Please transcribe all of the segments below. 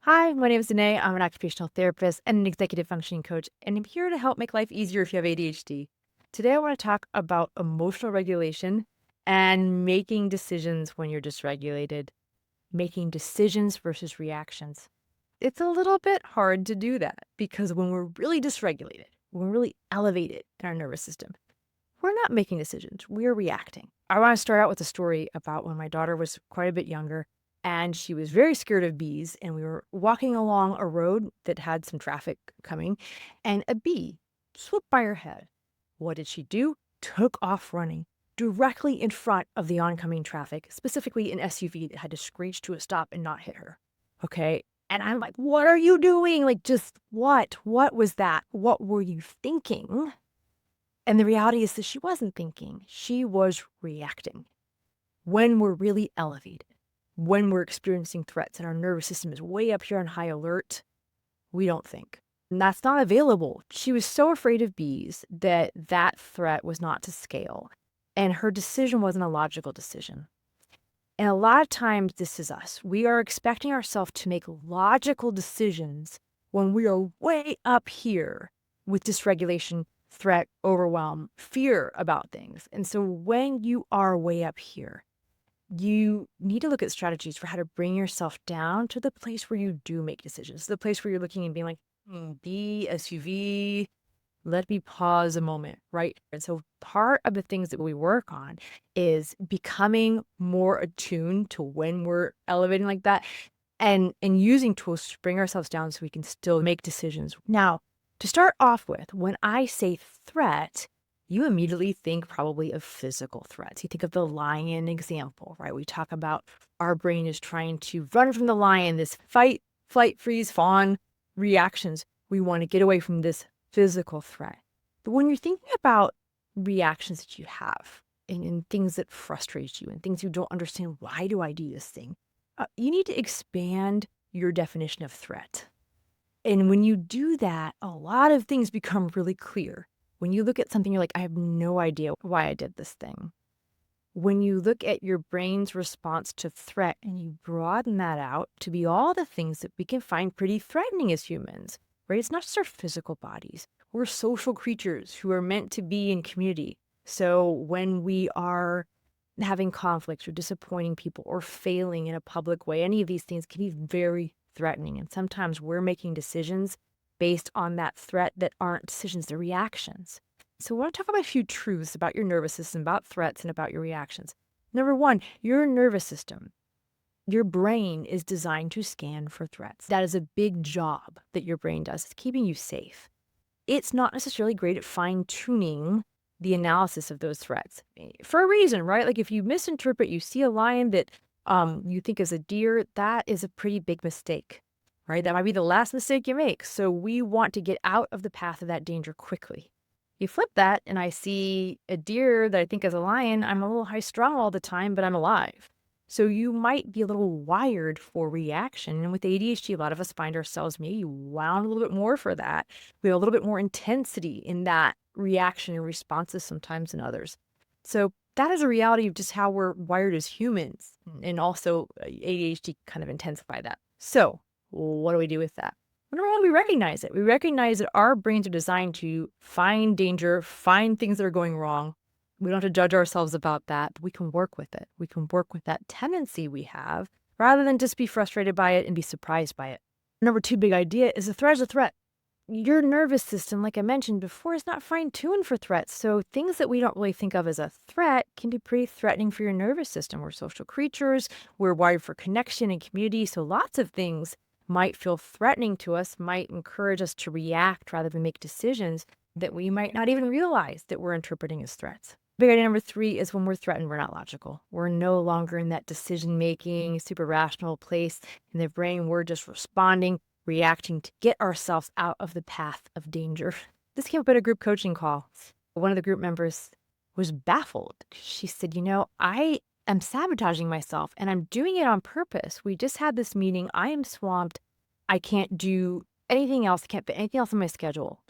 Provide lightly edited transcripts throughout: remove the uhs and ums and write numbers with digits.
Hi, my name is Danae. I'm an occupational therapist and an executive functioning coach, and I'm here to help make life easier if you have ADHD. Today, I want to talk about emotional regulation and making decisions when you're dysregulated, making decisions versus reactions. It's a little bit hard to do that because when we're really dysregulated, when we're really elevated in our nervous system, we're not making decisions, we're reacting. I want to start out with a story about when my daughter was quite a bit younger and she was very scared of bees. And we were walking along a road that had some traffic coming, and a bee swooped by her head. What did she do? Took off running directly in front of the oncoming traffic, specifically an SUV that had to screech to a stop and not hit her. Okay. And I'm like, what are you doing? Like, just what? What was that? What were you thinking? And the reality is that she wasn't thinking, she was reacting. When we're really elevated, when we're experiencing threats and our nervous system is way up here on high alert, we don't think. And that's not available. She was so afraid of bees that that threat was not to scale. And her decision wasn't a logical decision. And a lot of times, this is us. We are expecting ourselves to make logical decisions when we are way up here with dysregulation, threat, overwhelm, fear about things. And so when you are way up here, you need to look at strategies for how to bring yourself down to the place where you do make decisions, the place where you're looking and being like, B, SUV, let me pause a moment, right? And so part of the things that we work on is becoming more attuned to when we're elevating like that and using tools to bring ourselves down so we can still make decisions. Now, to start off with, when I say threat, you immediately think probably of physical threats. You think of the lion example, right? We talk about our brain is trying to run from the lion, this fight, flight, freeze, fawn reactions. We want to get away from this physical threat. But when you're thinking about reactions that you have and things that frustrate you and things you don't understand, why do I do this thing? You need to expand your definition of threat. And when you do that, a lot of things become really clear. When you look at something, you're like, I have no idea why I did this thing. When you look at your brain's response to threat and you broaden that out to be all the things that we can find pretty threatening as humans, right? It's not just our physical bodies. We're social creatures who are meant to be in community. So when we are having conflicts or disappointing people or failing in a public way, any of these things can be very threatening. And sometimes we're making decisions based on that threat that aren't decisions, they're reactions. So I want to talk about a few truths about your nervous system, about threats, and about your reactions. Number one, your nervous system, your brain is designed to scan for threats. That is a big job that your brain does. It's keeping you safe. It's not necessarily great at fine-tuning the analysis of those threats for a reason, right? Like if you misinterpret, you see a lion that you think is a deer, that is a pretty big mistake, right? That might be the last mistake you make. So we want to get out of the path of that danger quickly. You flip that and I see a deer that I think is a lion, I'm a little high strung all the time, but I'm alive. So you might be a little wired for reaction. And with ADHD, a lot of us find ourselves maybe wound a little bit more for that. We have a little bit more intensity in that reaction and responses sometimes than others. So that is a reality of just how we're wired as humans. And also ADHD kind of intensify that. So what do we do with that? Number one, we recognize it. We recognize that our brains are designed to find danger, find things that are going wrong. We don't have to judge ourselves about that, but we can work with it. We can work with that tendency we have rather than just be frustrated by it and be surprised by it. Number two big idea is a threat is a threat. Your nervous system, like I mentioned before, is not fine-tuned for threats. So things that we don't really think of as a threat can be pretty threatening for your nervous system. We're social creatures. We're wired for connection and community. So lots of things might feel threatening to us, might encourage us to react rather than make decisions that we might not even realize that we're interpreting as threats. Big idea number three is when we're threatened, we're not logical. We're no longer in that decision-making, super rational place in the brain. We're just responding, reacting to get ourselves out of the path of danger. This came up at a group coaching call. One of the group members was baffled. She said, I'm sabotaging myself and I'm doing it on purpose. We just had this meeting. I am swamped. I can't do anything else. I can't fit anything else on my schedule.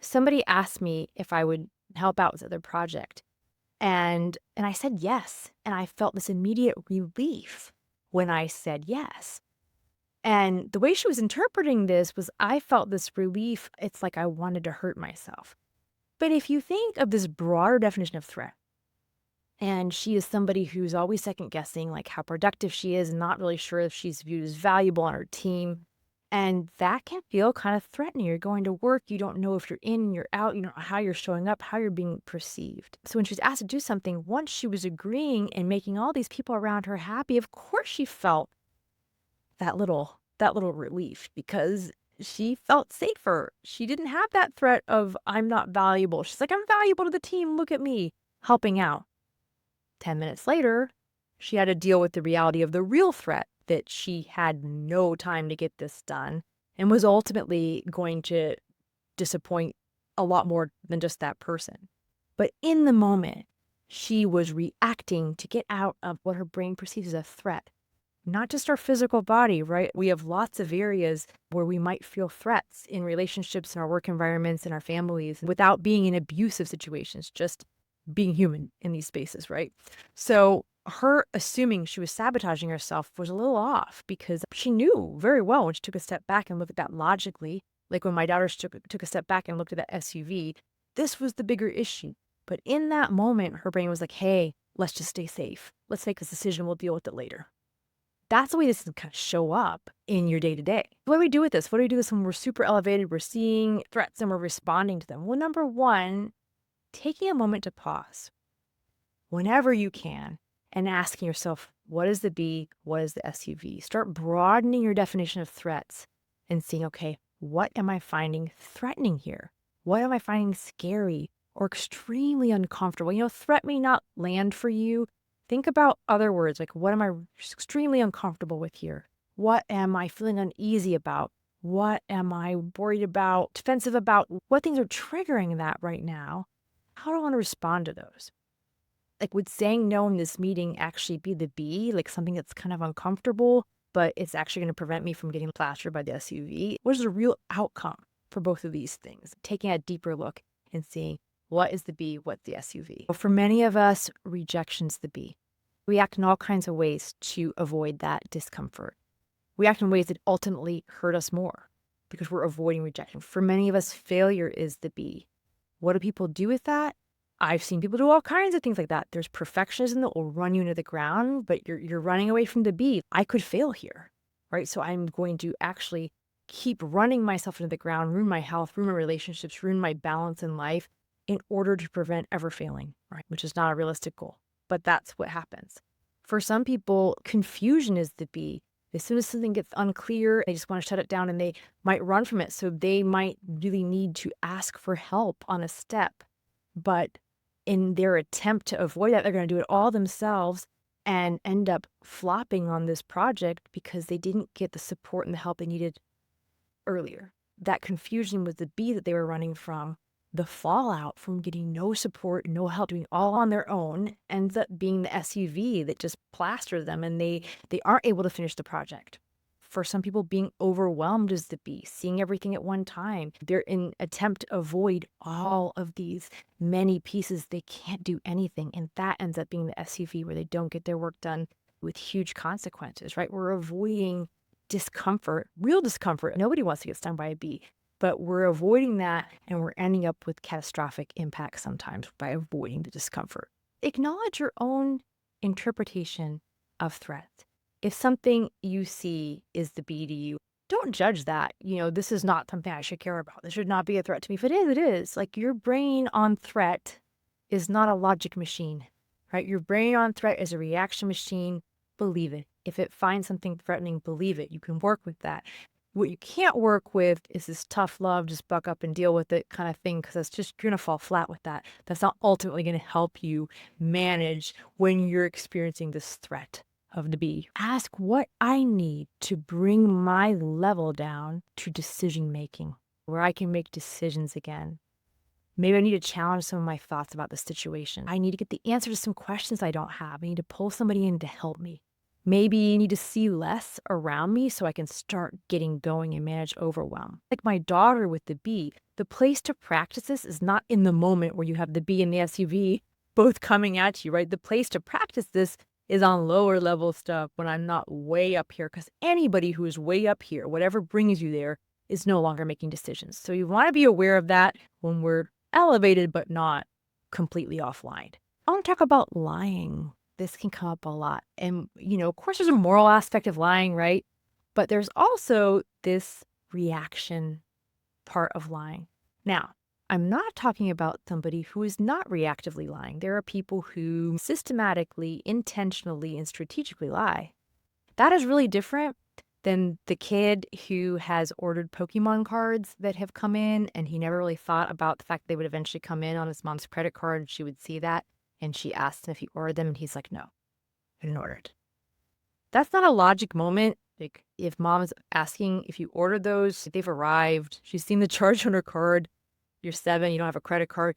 Somebody asked me if I would help out with their project. And I said yes. And I felt this immediate relief when I said yes. And the way she was interpreting this was I felt this relief. It's like I wanted to hurt myself. But if you think of this broader definition of threat, and she is somebody who's always second guessing, like how productive she is, and not really sure if she's viewed as valuable on her team. And that can feel kind of threatening. You're going to work, you don't know if you're in, you're out, you don't know how you're showing up, how you're being perceived. So when she was asked to do something, once she was agreeing and making all these people around her happy, of course she felt that little relief because she felt safer. She didn't have that threat of I'm not valuable. She's like, I'm valuable to the team. Look at me helping out. 10 minutes later, she had to deal with the reality of the real threat that she had no time to get this done and was ultimately going to disappoint a lot more than just that person. But in the moment, she was reacting to get out of what her brain perceives as a threat. Not just our physical body, right? We have lots of areas where we might feel threats in relationships, in our work environments, in our families, without being in abusive situations, just being human in these spaces, right? So her assuming she was sabotaging herself was a little off because she knew very well when she took a step back and looked at that logically, like when my daughters took a step back and looked at that SUV, this was the bigger issue. But in that moment, her brain was like, hey, let's just stay safe. Let's make this decision. We'll deal with it later. That's the way this can kind of show up in your day to day. What do we do with this? What do we do with this when we're super elevated, we're seeing threats and we're responding to them? Well, number one, taking a moment to pause whenever you can and asking yourself, what is the B? What is the SUV? Start broadening your definition of threats and seeing, okay, what am I finding threatening here? What am I finding scary or extremely uncomfortable? Threat may not land for you. Think about other words, like what am I extremely uncomfortable with here? What am I feeling uneasy about? What am I worried about, defensive about? What things are triggering that right now? How do I want to respond to those? Like, would saying no in this meeting actually be the B, like something that's kind of uncomfortable, but it's actually going to prevent me from getting plastered by the SUV? What is the real outcome for both of these things? Taking a deeper look and seeing what is the B, what's the SUV? Well, for many of us, rejection's the B. We act in all kinds of ways to avoid that discomfort. We act in ways that ultimately hurt us more because we're avoiding rejection. For many of us, failure is the B. What do people do with that? I've seen people do all kinds of things like that. There's perfectionism that will run you into the ground, but you're running away from the B. I could fail here, right? So I'm going to actually keep running myself into the ground, ruin my health, ruin my relationships, ruin my balance in life in order to prevent ever failing, right? Which is not a realistic goal, but that's what happens. For some people, confusion is the B. As soon as something gets unclear, they just want to shut it down and they might run from it. So they might really need to ask for help on a step. But in their attempt to avoid that, they're going to do it all themselves and end up flopping on this project because they didn't get the support and the help they needed earlier. That confusion was the B that they were running from. The fallout from getting no support, no help, doing all on their own ends up being the SUV that just plasters them and they aren't able to finish the project. For some people, being overwhelmed is the B, seeing everything at one time. They're in attempt to avoid all of these many pieces. They can't do anything. And that ends up being the SUV where they don't get their work done with huge consequences, right? We're avoiding discomfort, real discomfort. Nobody wants to get stung by a bee, but we're avoiding that and we're ending up with catastrophic impacts sometimes by avoiding the discomfort. Acknowledge your own interpretation of threat. If something you see is the B to you, don't judge that. This is not something I should care about. This should not be a threat to me. If it is, it is. Like your brain on threat is not a logic machine, right? Your brain on threat is a reaction machine. Believe it. If it finds something threatening, believe it. You can work with that. What you can't work with is this tough love, just buck up and deal with it kind of thing, because you're going to fall flat with that. That's not ultimately going to help you manage when you're experiencing this threat of the B. Ask what I need to bring my level down to decision making, where I can make decisions again. Maybe I need to challenge some of my thoughts about the situation. I need to get the answer to some questions I don't have. I need to pull somebody in to help me. Maybe you need to see less around me so I can start getting going and manage overwhelm. Like my daughter with the B, the place to practice this is not in the moment where you have the B and the SUV both coming at you, right? The place to practice this is on lower level stuff when I'm not way up here. Because anybody who is way up here, whatever brings you there, is no longer making decisions. So you want to be aware of that when we're elevated but not completely offline. I want to talk about lying. This can come up a lot. And, of course, there's a moral aspect of lying, right? But there's also this reaction part of lying. Now, I'm not talking about somebody who is not reactively lying. There are people who systematically, intentionally, and strategically lie. That is really different than the kid who has ordered Pokemon cards that have come in, and he never really thought about the fact they would eventually come in on his mom's credit card, and she would see that, and she asked him if he ordered them, and he's like, no, I didn't order it. That's not a logic moment. Like, if mom is asking if you ordered those, if they've arrived, she's seen the charge on her card, you're 7, you don't have a credit card,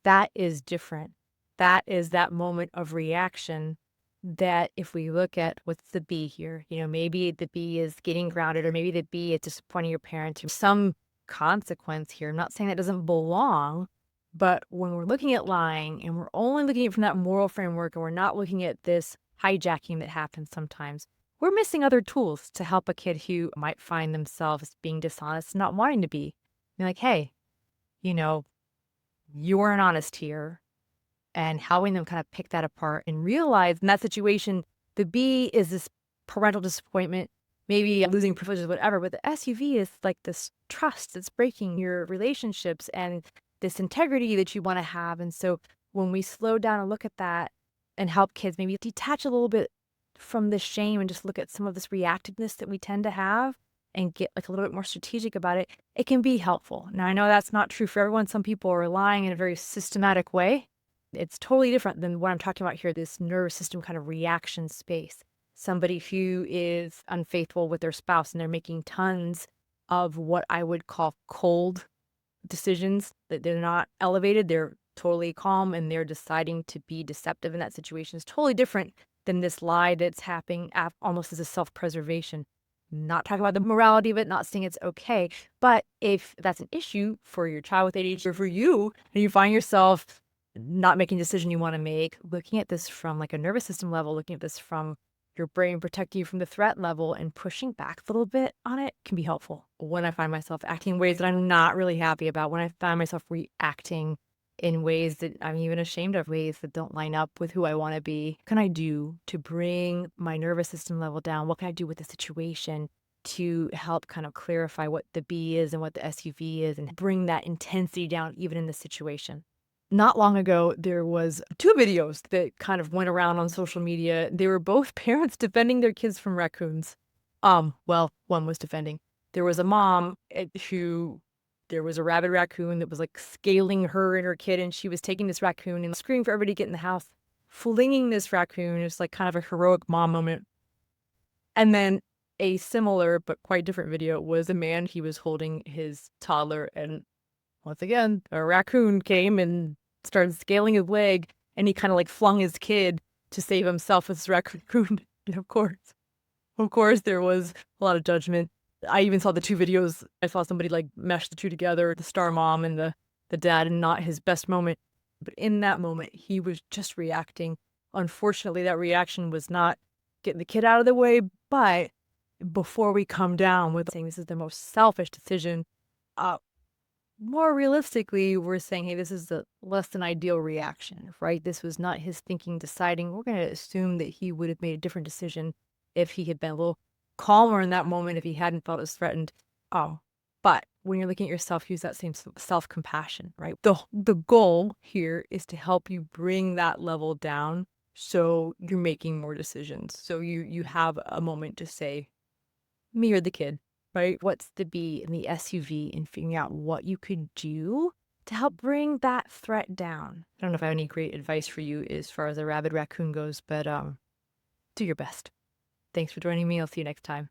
that is different. That is that moment of reaction that if we look at what's the B here, maybe the B is getting grounded, or maybe the B is disappointing your parents, or some consequence here. I'm not saying that doesn't belong, but when we're looking at lying and we're only looking at it from that moral framework and we're not looking at this hijacking that happens sometimes, we're missing other tools to help a kid who might find themselves being dishonest, not wanting to be. Be like, hey, you weren't honest here, and helping them kind of pick that apart and realize in that situation, the B is this parental disappointment, maybe losing privileges, whatever, but the SUV is like this trust that's breaking your relationships and this integrity that you want to have. And so when we slow down and look at that and help kids maybe detach a little bit from the shame and just look at some of this reactiveness that we tend to have and get like a little bit more strategic about it, it can be helpful. Now, I know that's not true for everyone. Some people are lying in a very systematic way. It's totally different than what I'm talking about here, this nervous system kind of reaction space. Somebody who is unfaithful with their spouse and they're making tons of what I would call cold decisions, that they're not elevated, they're totally calm, and they're deciding to be deceptive in that situation is totally different than this lie that's happening almost as a self-preservation. Not talking about the morality of it, not saying it's okay, but if that's an issue for your child with ADHD or for you, and you find yourself not making a decision you want to make, looking at this from like a nervous system level, looking at this from your brain protecting you from the threat level and pushing back a little bit on it can be helpful. When I find myself acting in ways that I'm not really happy about, when I find myself reacting in ways that I'm even ashamed of, ways that don't line up with who I want to be, what can I do to bring my nervous system level down? What can I do with the situation to help kind of clarify what the B is and what the SUV is and bring that intensity down even in the situation? Not long ago, there was 2 videos that kind of went around on social media. They were both parents defending their kids from raccoons. Well, one was defending. There was a mom who there was a rabid raccoon that was like scaling her and her kid, and she was taking this raccoon and screaming for everybody to get in the house, flinging this raccoon. It was like kind of a heroic mom moment. And then a similar but quite different video was a man, he was holding his toddler, and once again, a raccoon came and started scaling his leg, and he kind of like flung his kid to save himself with this raccoon. And of course, there was a lot of judgment. I even saw the 2 videos. I saw somebody like mesh the 2 together, the star mom and the dad, and not his best moment. But in that moment, he was just reacting. Unfortunately, that reaction was not getting the kid out of the way. But before we come down with saying this is the most selfish decision, more realistically, we're saying, hey, this is the less than ideal reaction, right? This was not his thinking, deciding. We're going to assume that he would have made a different decision if he had been a little calmer in that moment, if he hadn't felt as threatened. But when you're looking at yourself, use that same self-compassion, right? The goal here is to help you bring that level down so you're making more decisions. So you have a moment to say, me or the kid, right? What's the B in the SUV, and figuring out what you could do to help bring that threat down. I don't know if I have any great advice for you as far as a rabid raccoon goes, but do your best. Thanks for joining me. I'll see you next time.